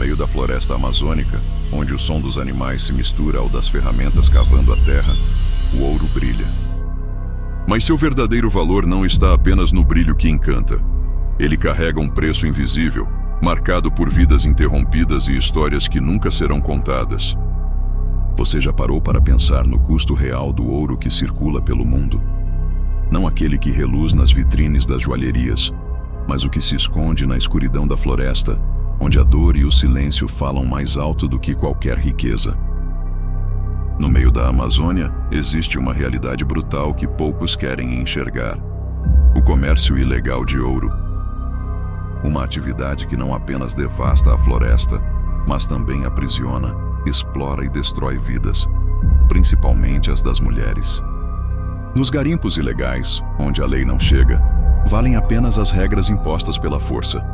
meio da floresta amazônica, onde o som dos animais se mistura ao das ferramentas cavando a terra, o ouro brilha. Mas seu verdadeiro valor não está apenas no brilho que encanta. Ele carrega um preço invisível, marcado por vidas interrompidas e histórias que nunca serão contadas. Você já parou para pensar no custo real do ouro que circula pelo mundo? Não aquele que reluz nas vitrines das joalherias, mas o que se esconde na escuridão da floresta, onde a dor e o silêncio falam mais alto do que qualquer riqueza. No meio da Amazônia, existe uma realidade brutal que poucos querem enxergar: o comércio ilegal de ouro. Uma atividade que não apenas devasta a floresta, mas também aprisiona, explora e destrói vidas, principalmente as das mulheres. Nos garimpos ilegais, onde a lei não chega, valem apenas as regras impostas pela força.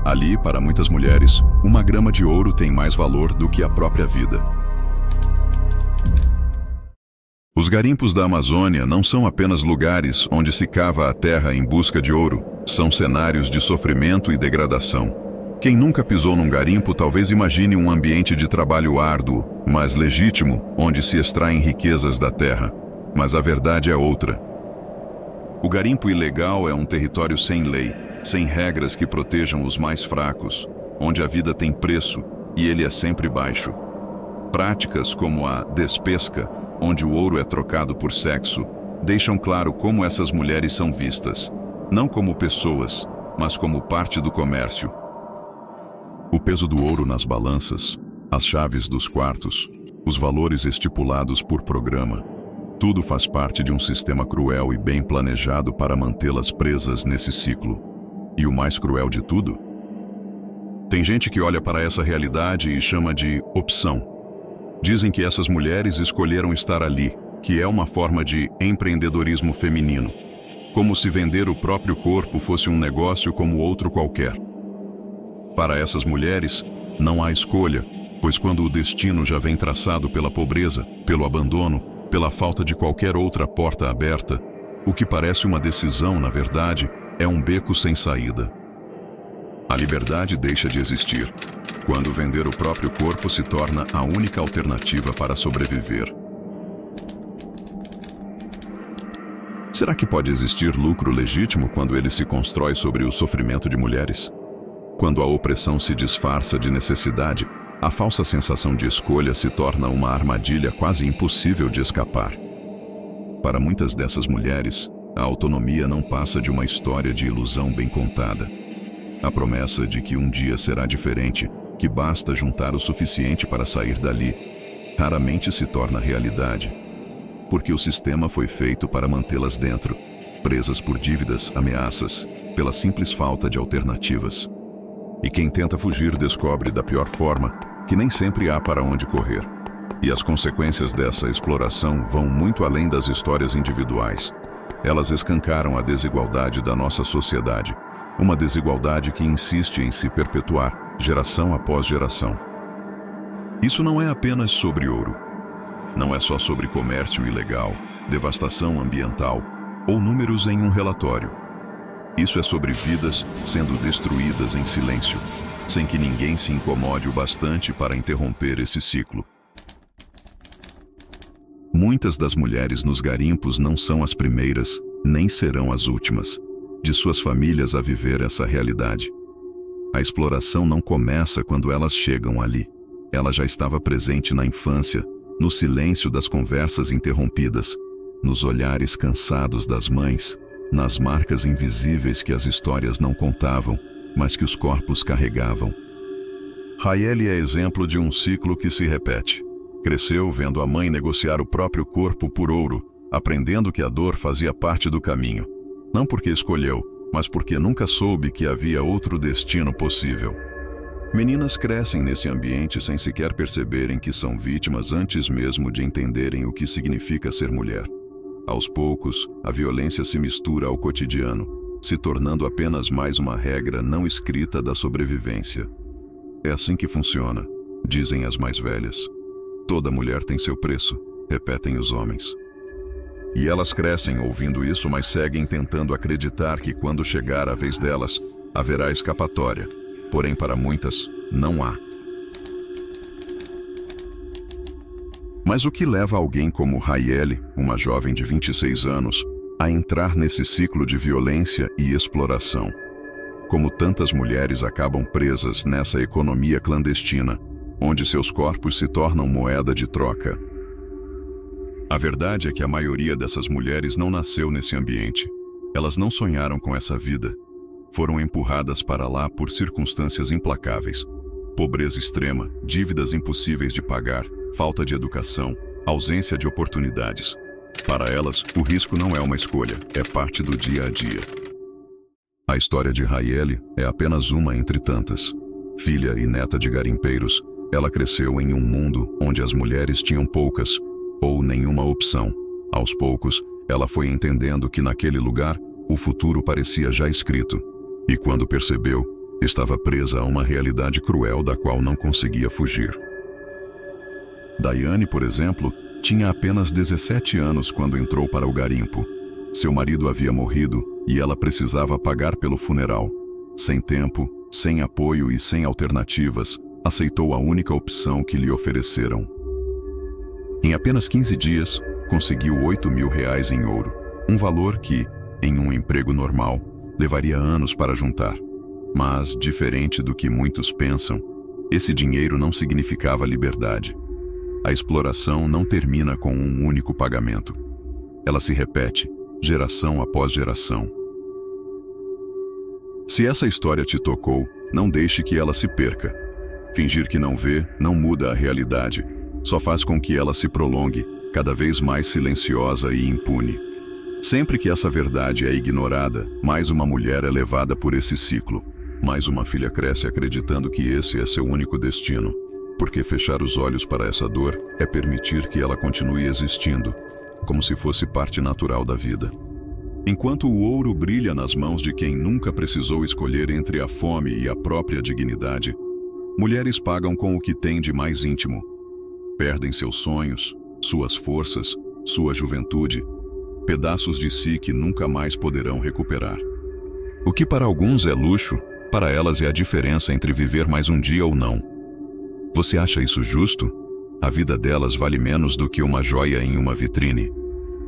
Ali, para muitas mulheres, uma grama de ouro tem mais valor do que a própria vida. Os garimpos da Amazônia não são apenas lugares onde se cava a terra em busca de ouro, são cenários de sofrimento e degradação. Quem nunca pisou num garimpo talvez imagine um ambiente de trabalho árduo, mas legítimo, onde se extraem riquezas da terra. Mas a verdade é outra. O garimpo ilegal é um território sem lei, sem regras que protejam os mais fracos, onde a vida tem preço e ele é sempre baixo. Práticas como a despesca, onde o ouro é trocado por sexo, deixam claro como essas mulheres são vistas, não como pessoas, mas como parte do comércio. O peso do ouro nas balanças, as chaves dos quartos, os valores estipulados por programa, tudo faz parte de um sistema cruel e bem planejado para mantê-las presas nesse ciclo. E o mais cruel de tudo? Tem gente que olha para essa realidade e chama de opção. Dizem que essas mulheres escolheram estar ali, que é uma forma de empreendedorismo feminino, como se vender o próprio corpo fosse um negócio como outro qualquer. Para essas mulheres, não há escolha, pois quando o destino já vem traçado pela pobreza, pelo abandono, pela falta de qualquer outra porta aberta, o que parece uma decisão, na verdade, é um beco sem saída. A liberdade deixa de existir, quando vender o próprio corpo se torna a única alternativa para sobreviver. Será que pode existir lucro legítimo quando ele se constrói sobre o sofrimento de mulheres? Quando a opressão se disfarça de necessidade, a falsa sensação de escolha se torna uma armadilha quase impossível de escapar. Para muitas dessas mulheres, a autonomia não passa de uma história de ilusão bem contada. A promessa de que um dia será diferente, que basta juntar o suficiente para sair dali, raramente se torna realidade, porque o sistema foi feito para mantê-las dentro, presas por dívidas, ameaças, pela simples falta de alternativas. E quem tenta fugir descobre da pior forma que nem sempre há para onde correr. E as consequências dessa exploração vão muito além das histórias individuais. Elas escancaram a desigualdade da nossa sociedade, uma desigualdade que insiste em se perpetuar, geração após geração. Isso não é apenas sobre ouro. Não é só sobre comércio ilegal, devastação ambiental ou números em um relatório. Isso é sobre vidas sendo destruídas em silêncio, sem que ninguém se incomode o bastante para interromper esse ciclo. Muitas das mulheres nos garimpos não são as primeiras, nem serão as últimas, de suas famílias a viver essa realidade. A exploração não começa quando elas chegam ali. Ela já estava presente na infância, no silêncio das conversas interrompidas, nos olhares cansados das mães, nas marcas invisíveis que as histórias não contavam, mas que os corpos carregavam. Rayeli é exemplo de um ciclo que se repete. Cresceu vendo a mãe negociar o próprio corpo por ouro, aprendendo que a dor fazia parte do caminho. Não porque escolheu, mas porque nunca soube que havia outro destino possível. Meninas crescem nesse ambiente sem sequer perceberem que são vítimas antes mesmo de entenderem o que significa ser mulher. Aos poucos, a violência se mistura ao cotidiano, se tornando apenas mais uma regra não escrita da sobrevivência. É assim que funciona, dizem as mais velhas. Toda mulher tem seu preço, repetem os homens. E elas crescem ouvindo isso, mas seguem tentando acreditar que quando chegar a vez delas, haverá escapatória. Porém, para muitas, não há. Mas o que leva alguém como Rayeli, uma jovem de 26 anos, a entrar nesse ciclo de violência e exploração? Como tantas mulheres acabam presas nessa economia clandestina, onde seus corpos se tornam moeda de troca? A verdade é que a maioria dessas mulheres não nasceu nesse ambiente. Elas não sonharam com essa vida. Foram empurradas para lá por circunstâncias implacáveis. Pobreza extrema, dívidas impossíveis de pagar, falta de educação, ausência de oportunidades. Para elas, o risco não é uma escolha, é parte do dia a dia. A história de Rayeli é apenas uma entre tantas. Filha e neta de garimpeiros, ela cresceu em um mundo onde as mulheres tinham poucas ou nenhuma opção. Aos poucos, ela foi entendendo que naquele lugar, o futuro parecia já escrito. E quando percebeu, estava presa a uma realidade cruel da qual não conseguia fugir. Daiane, por exemplo, tinha apenas 17 anos quando entrou para o garimpo. Seu marido havia morrido e ela precisava pagar pelo funeral. Sem tempo, sem apoio e sem alternativas, aceitou a única opção que lhe ofereceram. Em apenas 15 dias, conseguiu R$ 8.000 em ouro, um valor que, em um emprego normal, levaria anos para juntar. Mas, diferente do que muitos pensam, esse dinheiro não significava liberdade. A exploração não termina com um único pagamento. Ela se repete, geração após geração. Se essa história te tocou, não deixe que ela se perca. Fingir que não vê não muda a realidade, só faz com que ela se prolongue, cada vez mais silenciosa e impune. Sempre que essa verdade é ignorada, mais uma mulher é levada por esse ciclo. Mais uma filha cresce acreditando que esse é seu único destino. Porque fechar os olhos para essa dor é permitir que ela continue existindo, como se fosse parte natural da vida. Enquanto o ouro brilha nas mãos de quem nunca precisou escolher entre a fome e a própria dignidade, mulheres pagam com o que têm de mais íntimo. Perdem seus sonhos, suas forças, sua juventude, pedaços de si que nunca mais poderão recuperar. O que para alguns é luxo, para elas é a diferença entre viver mais um dia ou não. Você acha isso justo? A vida delas vale menos do que uma joia em uma vitrine.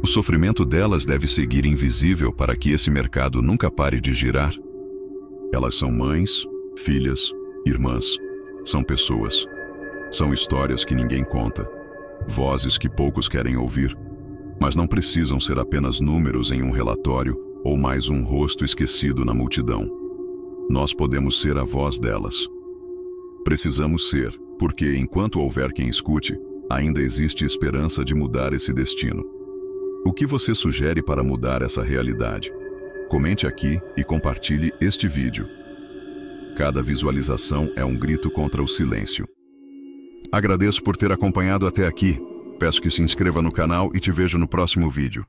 O sofrimento delas deve seguir invisível para que esse mercado nunca pare de girar. Elas são mães, filhas, irmãs. São pessoas. São histórias que ninguém conta. Vozes que poucos querem ouvir. Mas não precisam ser apenas números em um relatório ou mais um rosto esquecido na multidão. Nós podemos ser a voz delas. Precisamos ser, porque enquanto houver quem escute, ainda existe esperança de mudar esse destino. O que você sugere para mudar essa realidade? Comente aqui e compartilhe este vídeo. Cada visualização é um grito contra o silêncio. Agradeço por ter acompanhado até aqui. Peço que se inscreva no canal e te vejo no próximo vídeo.